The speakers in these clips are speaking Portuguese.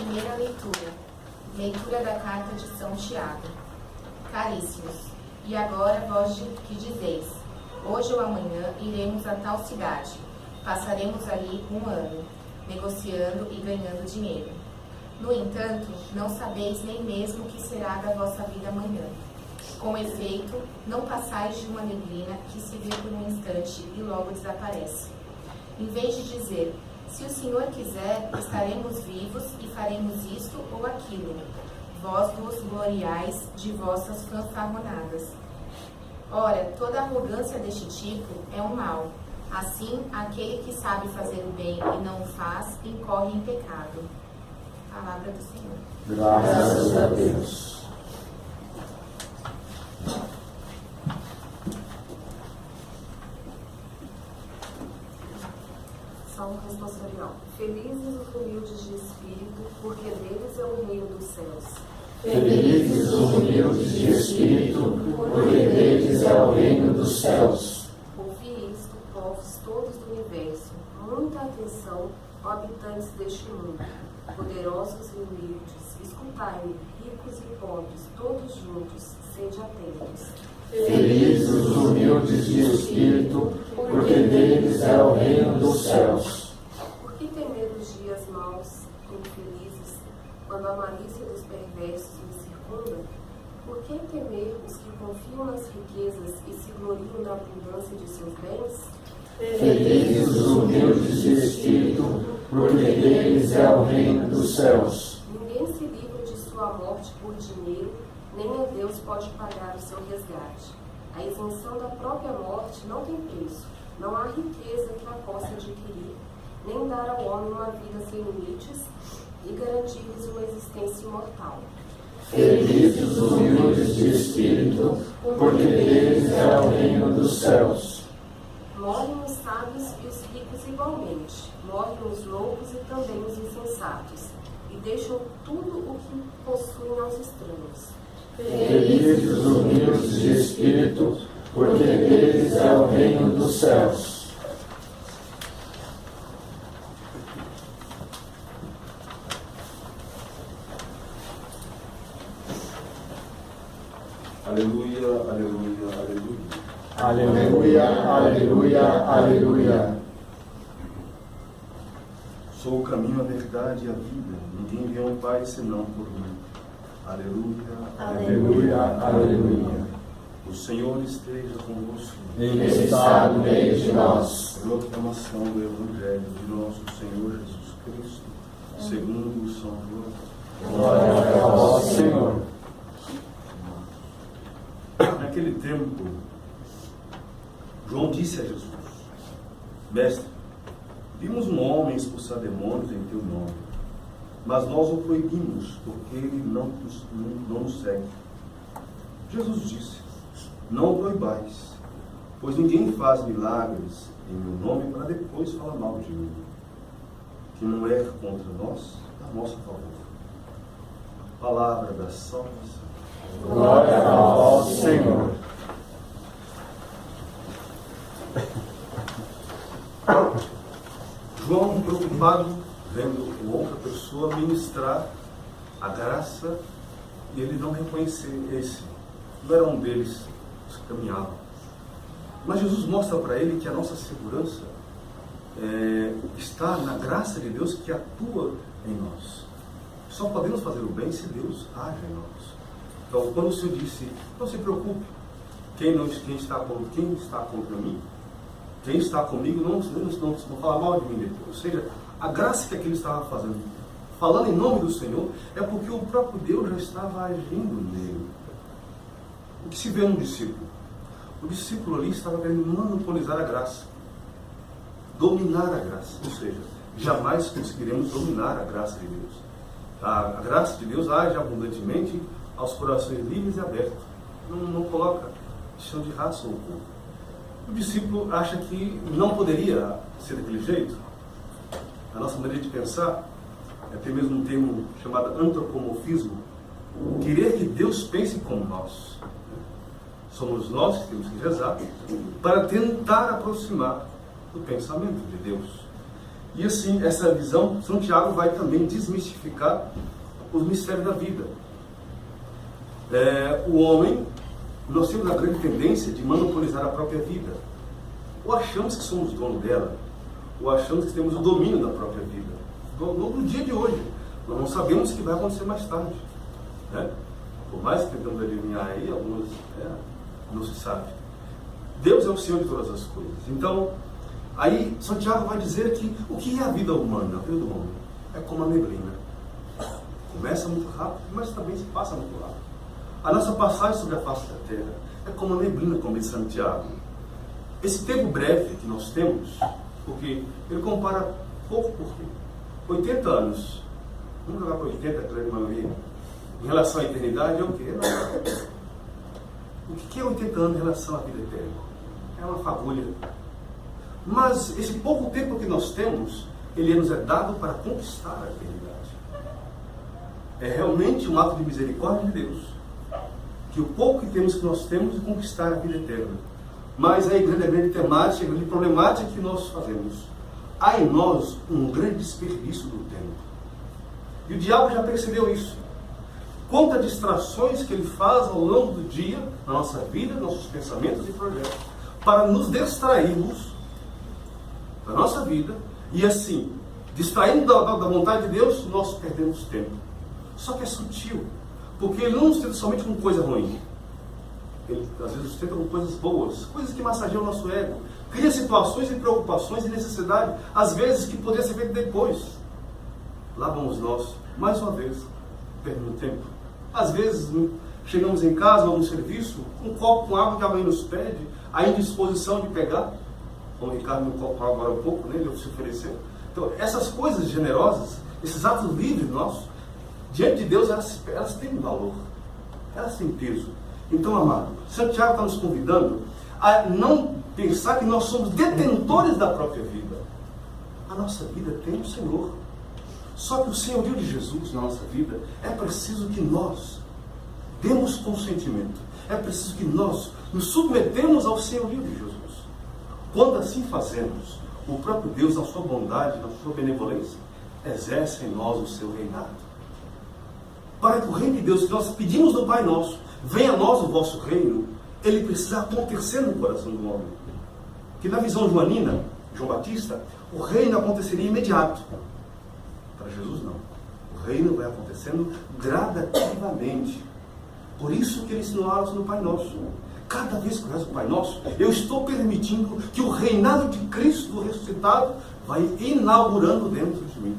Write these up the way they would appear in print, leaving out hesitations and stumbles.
Primeira leitura. Leitura da carta de São Tiago. Caríssimos, e agora vós que dizeis, hoje ou amanhã iremos a tal cidade, passaremos ali um ano, negociando e ganhando dinheiro. No entanto, não sabeis nem mesmo o que será da vossa vida amanhã. Com efeito, não passais de uma neblina que se vê por um instante e logo desaparece. Em vez de dizer, se o Senhor quiser, estaremos vivos e faremos isto ou aquilo, vós vos gloriais de vossas fanfarronadas. Ora, toda arrogância deste tipo é um mal. Assim, aquele que sabe fazer o bem e não o faz, incorre em pecado. Palavra do Senhor. Graças a Deus. Salmo responsorial. Felizes os humildes de espírito, porque deles é o reino dos céus. Felizes os humildes de espírito, porque deles é o reino dos céus. Ouvi isto, povos todos do universo. Muita atenção, ó habitantes deste mundo. Poderosos e humildes, escutai-me, ricos e pobres, todos juntos, sede atentos. Felizes os humildes de espírito, porque deles é o reino dos céus. Por que temer os dias maus, infelizes, quando a malícia dos perversos me circunda? Por que temer os que confiam nas riquezas e se gloriam da abundância de seus bens? Felizes os humildes de espírito, porque deles é o reino dos céus. Ninguém se livra de sua morte por dinheiro, nem a Deus pode pagar o seu resgate. A isenção da própria morte não tem preço. Não há riqueza que a possa adquirir, nem dar ao homem uma vida sem limites e garantir-lhes uma existência imortal. Felizes os humildes de espírito, porque deles é o reino dos céus. Morrem os sábios e os ricos igualmente. Morrem os loucos e também os insensatos. E deixam tudo o que possuem aos estranhos. Felizes os humildes de espírito, porque deles é o reino dos céus. Aleluia, aleluia, aleluia. Aleluia, aleluia, aleluia. Sou o caminho, a verdade e a vida. Ninguém vem ao Pai senão por mim. Aleluia, Aleluia, aleluia. O Senhor esteja convosco. Ele está no meio de nós. Proclamação do Evangelho de nosso Senhor Jesus Cristo, segundo o São João. Glória a vós, Senhor. Naquele tempo, João disse a Jesus: Mestre, vimos um homem expulsar demônios em teu nome, mas nós o proibimos, porque ele não nos segue. Jesus disse: Não o proibais, pois ninguém faz milagres em meu nome para depois falar mal de mim. Que não é contra nós, a nosso favor. Palavra da salvação. Glória a vós, Senhor. João, preocupado, vendo outra pessoa ministrar a graça, e ele não reconhecer esse. Não era um deles que caminhava. Mas Jesus mostra para ele que a nossa segurança está na graça de Deus que atua em nós. Só podemos fazer o bem se Deus age em nós. Então, quando o Senhor disse, não se preocupe, quem está contra mim, quem está comigo não fala mal de mim depois. Ou seja, a graça que aquele estava fazendo, falando em nome do Senhor, é porque o próprio Deus já estava agindo nele. O que se vê no discípulo? O discípulo ali estava querendo monopolizar a graça, dominar a graça. Ou seja, jamais conseguiremos dominar a graça de Deus. A graça de Deus age abundantemente aos corações livres e abertos. Não coloca questão de raça ou cor. O discípulo acha que não poderia ser daquele jeito. A nossa maneira de pensar é até mesmo um termo chamado antropomorfismo. Querer que Deus pense como nós. Somos nós que temos que rezar para tentar aproximar do pensamento de Deus. E assim, essa visão, São Tiago vai também desmistificar os mistérios da vida. O homem, nós temos a grande tendência de monopolizar a própria vida. Ou achamos que somos dono dela, ou achamos que temos o domínio da própria vida. No dia de hoje, nós não sabemos o que vai acontecer mais tarde, né? Por mais que tentamos adivinhar aí, algumas não se sabe. Deus é o Senhor de todas as coisas. Então, aí São Tiago vai dizer que o que é a vida humana, a vida do homem? É como a neblina. Começa muito rápido, mas também se passa muito rápido. A nossa passagem sobre a face da terra é como a neblina, como diz Santiago. Esse tempo breve que nós temos, porque ele compara pouco por pouco. 80 anos, vamos jogar para 80, a grande maioria, em relação à eternidade é o quê? O que é 80 anos em relação à vida eterna? É uma fagulha. Mas esse pouco tempo que nós temos, ele nos é dado para conquistar a eternidade. É realmente um ato de misericórdia de Deus, que o pouco que nós temos de conquistar a vida eterna. Mas aí a grande temática, a grande problemática que nós fazemos. Há em nós um grande desperdício do tempo. E o diabo já percebeu isso. Quantas distrações que ele faz ao longo do dia, na nossa vida, nossos pensamentos e projetos, para nos distrairmos da nossa vida, e assim, distraindo da vontade de Deus, nós perdemos tempo. Só que é sutil, porque ele não nos tenta somente com coisa ruim. Ele às vezes nos tenta com coisas boas, coisas que massageiam o nosso ego, cria situações e preocupações e necessidade, às vezes que poderia ser feito depois. Lá vamos nós, mais uma vez, perdendo tempo. Às vezes chegamos em casa ou no serviço, um copo com água que alguém nos pede, a indisposição de pegar, como o Ricardo me colocou agora um pouco, né, ele se ofereceu. Então, essas coisas generosas, esses atos livres nossos, diante de Deus, elas têm valor, elas têm peso. Então, amado, Santiago está nos convidando a não pensar que nós somos detentores da própria vida. A nossa vida tem o Senhor. Só que o senhorio de Jesus na nossa vida, é preciso que nós demos consentimento. É preciso que nós nos submetemos ao senhorio de Jesus. Quando assim fazemos, o próprio Deus, na sua bondade, na sua benevolência, exerce em nós o seu reinado. Para que o reino de Deus que nós pedimos do Pai Nosso, venha a nós o vosso reino, ele precisa acontecer no coração do homem. Que na visão joanina, João Batista, o reino aconteceria imediato. Para Jesus não. O reino vai acontecendo gradativamente. Por isso que ele ensinou a no Pai Nosso. Cada vez que eu rezo o Pai Nosso, eu estou permitindo que o reinado de Cristo ressuscitado vai inaugurando dentro de mim.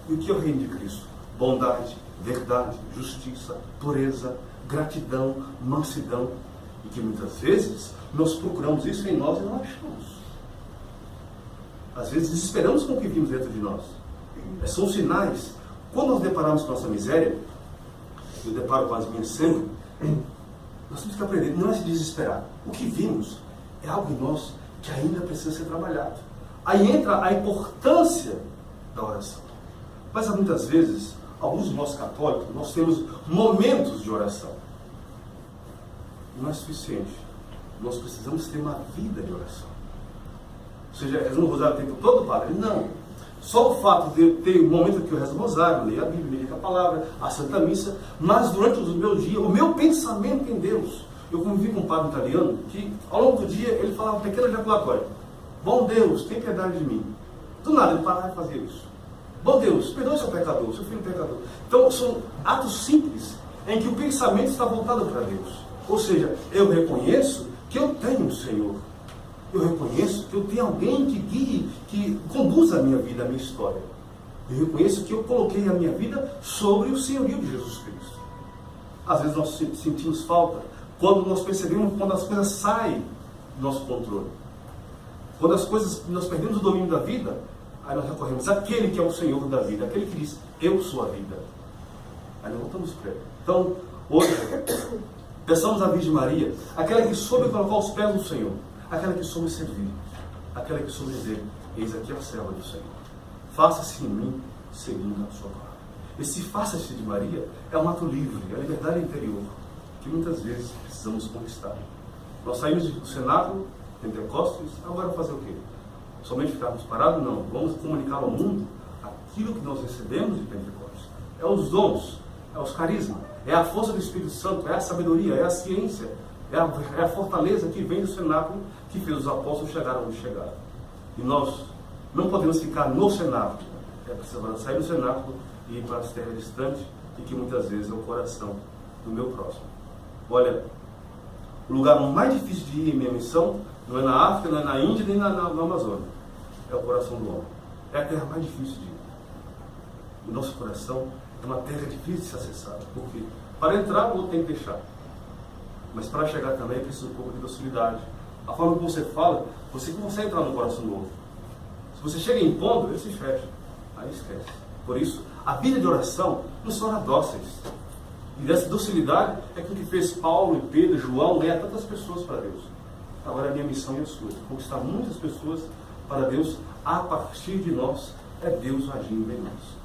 E o que é o reino de Cristo? Bondade, verdade, justiça, pureza, gratidão, mansidão. E que muitas vezes nós procuramos isso em nós e não achamos. Às vezes desesperamos com o que vimos dentro de nós. São sinais. Quando nós deparamos com a nossa miséria, eu deparo com as minhas sempre, nós temos que aprender, não é se desesperar. O que vimos é algo em nós que ainda precisa ser trabalhado. Aí entra a importância da oração. Mas muitas vezes, alguns de nós católicos, nós temos momentos de oração. Não é suficiente. Nós precisamos ter uma vida de oração. Ou seja, rezando o rosário o tempo todo, padre? Não. Só o fato de eu ter um momento que eu rezo o rosário, leio a Bíblia, leio a palavra, a Santa Missa, mas durante o meu dia, o meu pensamento em Deus. Eu convivi com um padre italiano que, ao longo do dia, ele falava um pequeno ejaculatório. Bom Deus, tem piedade de mim. Do nada, ele parava de fazer isso. Bom Deus, perdoe seu pecador, seu filho pecador. Então, são atos simples em que o pensamento está voltado para Deus. Ou seja, eu reconheço que eu tenho um Senhor. Eu reconheço que eu tenho alguém que guie, que conduza a minha vida, a minha história. Eu reconheço que eu coloquei a minha vida sobre o senhorio de Jesus Cristo. Às vezes nós sentimos falta quando nós percebemos quando as coisas saem do nosso controle. Quando as coisas, nós perdemos o domínio da vida, aí nós recorremos àquele que é o Senhor da vida, aquele que diz, eu sou a vida. Aí nós voltamos para ele. Então, hoje, peçamos à Virgem Maria, aquela que soube colocar os pés do Senhor, aquela que soube servir, aquela que soube dizer, eis aqui a serva do Senhor. Faça-se em mim segundo a sua palavra. Esse faça-se de Maria é um ato livre, é a liberdade interior, que muitas vezes precisamos conquistar. Nós saímos do cenáculo, Pentecostes, agora fazer o quê? Somente ficarmos parados? Não. Vamos comunicar ao mundo aquilo que nós recebemos de Pentecostes. É os dons, é os carismas, é a força do Espírito Santo, é a sabedoria, é a ciência, é a fortaleza que vem do cenáculo que fez os apóstolos chegar onde chegaram. E nós não podemos ficar no cenáculo. É preciso sair do cenáculo e ir para as terras distantes, e que muitas vezes é o coração do meu próximo. Olha, o lugar mais difícil de ir em minha missão não é na África, não é na Índia, nem na Amazônia. É o coração do homem. É a terra mais difícil de ir. O nosso coração é uma terra difícil de se acessar. Porque para entrar, o outro tem que deixar. Mas para chegar também é preciso um pouco de docilidade. A forma que você fala, você consegue entrar no coração do outro. Se você chega impondo, ele se fecha. Aí esquece. Por isso, a vida de oração nos torna dóceis. E dessa docilidade é aquilo que fez Paulo e Pedro, João, ganhar tantas pessoas para Deus. Agora a minha missão e a sua, conquistar muitas pessoas para Deus a partir de nós. É Deus agindo em nós.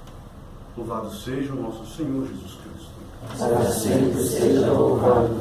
Louvado seja o nosso Senhor Jesus Cristo. Para sempre seja louvado.